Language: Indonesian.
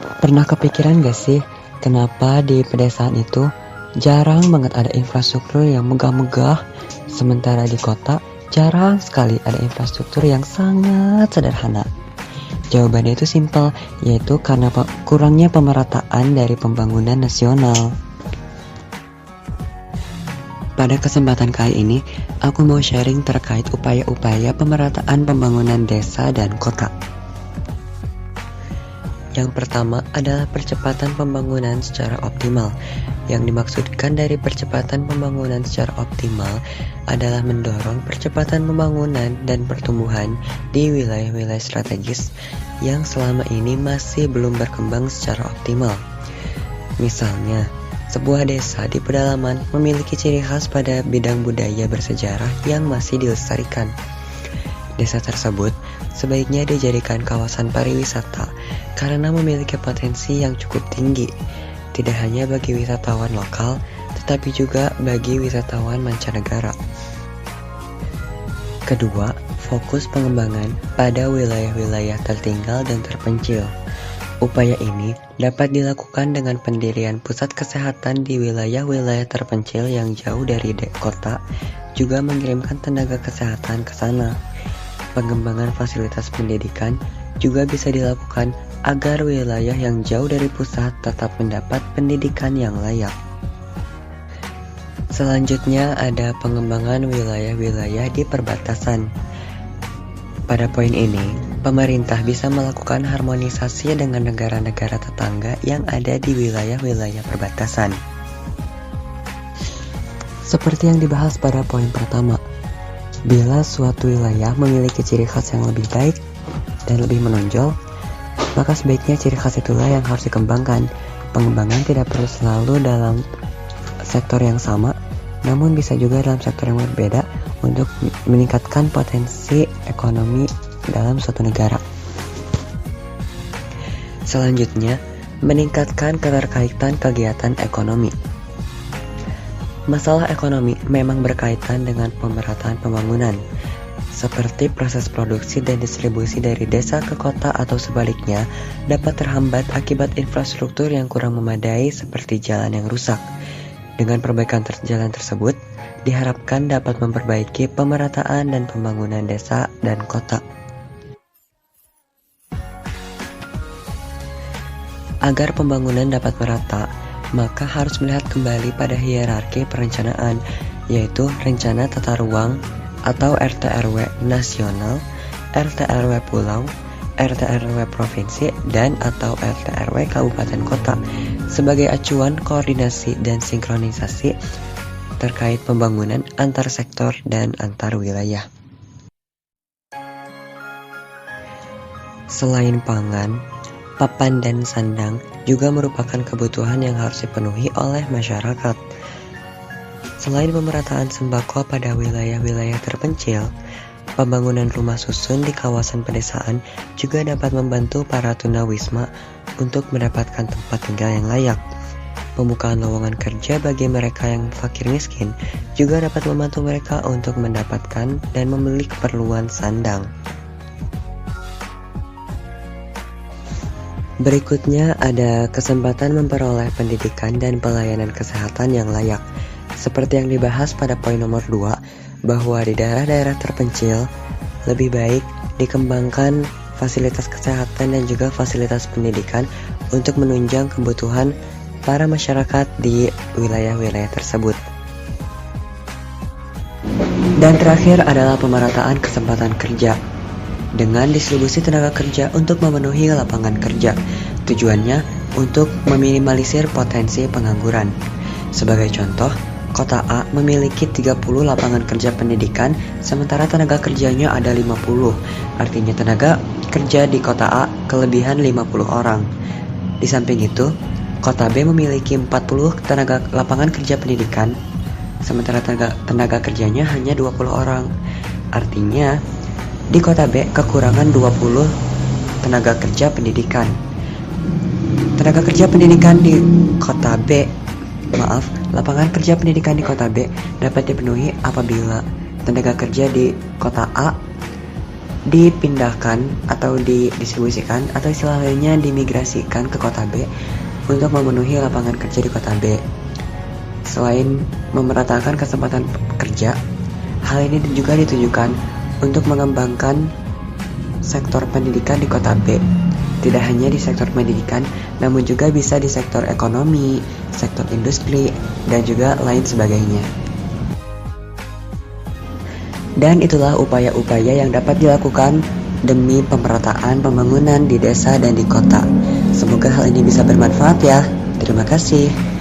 Pernah kepikiran gak sih, kenapa di pedesaan itu jarang banget ada infrastruktur yang megah-megah, sementara di kota jarang sekali ada infrastruktur yang sangat sederhana? Jawabannya itu simpel, yaitu karena kurangnya pemerataan dari pembangunan nasional. Pada kesempatan kali ini, aku mau sharing terkait upaya-upaya pemerataan pembangunan desa dan kota. Yang pertama adalah percepatan pembangunan secara optimal. Yang dimaksudkan dari percepatan pembangunan secara optimal adalah mendorong percepatan pembangunan dan pertumbuhan di wilayah-wilayah strategis yang selama ini masih belum berkembang secara optimal. Misalnya, sebuah desa di pedalaman memiliki ciri khas pada bidang budaya bersejarah yang masih dilestarikan. Desa tersebut sebaiknya dijadikan kawasan pariwisata karena memiliki potensi yang cukup tinggi, tidak hanya bagi wisatawan lokal, tetapi juga bagi wisatawan mancanegara. Kedua, fokus pengembangan pada wilayah-wilayah tertinggal dan terpencil. Upaya ini dapat dilakukan dengan pendirian pusat kesehatan di wilayah-wilayah terpencil yang jauh dari kota, juga mengirimkan tenaga kesehatan ke sana. Pengembangan fasilitas pendidikan juga bisa dilakukan agar wilayah yang jauh dari pusat tetap mendapat pendidikan yang layak. Selanjutnya ada pengembangan wilayah-wilayah di perbatasan. Pada poin ini, pemerintah bisa melakukan harmonisasi dengan negara-negara tetangga yang ada di wilayah-wilayah perbatasan. Seperti yang dibahas pada poin pertama, bila suatu wilayah memiliki ciri khas yang lebih baik dan lebih menonjol, maka sebaiknya ciri khas itulah yang harus dikembangkan. Pengembangan tidak perlu selalu dalam sektor yang sama, namun bisa juga dalam sektor yang berbeda untuk meningkatkan potensi ekonomi dalam suatu negara. Selanjutnya, meningkatkan keterkaitan kegiatan ekonomi. Masalah ekonomi memang berkaitan dengan pemerataan pembangunan, seperti proses produksi dan distribusi dari desa ke kota atau sebaliknya dapat terhambat akibat infrastruktur yang kurang memadai seperti jalan yang rusak. Dengan perbaikan jalan tersebut, diharapkan dapat memperbaiki pemerataan dan pembangunan desa dan kota. Agar pembangunan dapat merata, maka harus melihat kembali pada hierarki perencanaan, yaitu rencana tata ruang atau RT/RW nasional, RT/RW pulau, RT/RW provinsi, dan atau RT/RW kabupaten kota sebagai acuan koordinasi dan sinkronisasi terkait pembangunan antar sektor dan antar wilayah. Selain pangan, papan dan sandang juga merupakan kebutuhan yang harus dipenuhi oleh masyarakat. Selain pemerataan sembako pada wilayah-wilayah terpencil, pembangunan rumah susun di kawasan pedesaan juga dapat membantu para tunawisma untuk mendapatkan tempat tinggal yang layak. Pembukaan lowongan kerja bagi mereka yang fakir miskin juga dapat membantu mereka untuk mendapatkan dan membeli keperluan sandang. Berikutnya ada kesempatan memperoleh pendidikan dan pelayanan kesehatan yang layak. Seperti yang dibahas pada poin nomor 2, bahwa di daerah-daerah terpencil lebih baik dikembangkan fasilitas kesehatan dan juga fasilitas pendidikan untuk menunjang kebutuhan para masyarakat di wilayah-wilayah tersebut. Dan terakhir adalah pemerataan kesempatan kerja dengan distribusi tenaga kerja untuk memenuhi lapangan kerja. Tujuannya untuk meminimalisir potensi pengangguran. Sebagai contoh, Kota A memiliki 30 lapangan kerja pendidikan, sementara tenaga kerjanya ada 50. Artinya tenaga kerja di Kota A kelebihan 50 orang. Di samping itu, Kota B memiliki 40 lapangan kerja pendidikan, sementara tenaga kerjanya hanya 20 orang. Artinya, di Kota B kekurangan 20 tenaga kerja pendidikan. Tenaga kerja pendidikan di Kota B lapangan kerja pendidikan di Kota B dapat dipenuhi apabila tenaga kerja di Kota A dipindahkan atau didistribusikan atau istilah lainnya dimigrasikan ke kota B untuk memenuhi lapangan kerja di kota B. Selain memeratakan kesempatan kerja, hal ini juga ditujukan untuk mengembangkan sektor pendidikan di kota B. Tidak hanya di sektor pendidikan, namun juga bisa di sektor ekonomi, sektor industri, dan juga lain sebagainya. Dan itulah upaya-upaya yang dapat dilakukan demi pemerataan pembangunan di desa dan di kota. Semoga hal ini bisa bermanfaat ya. Terima kasih.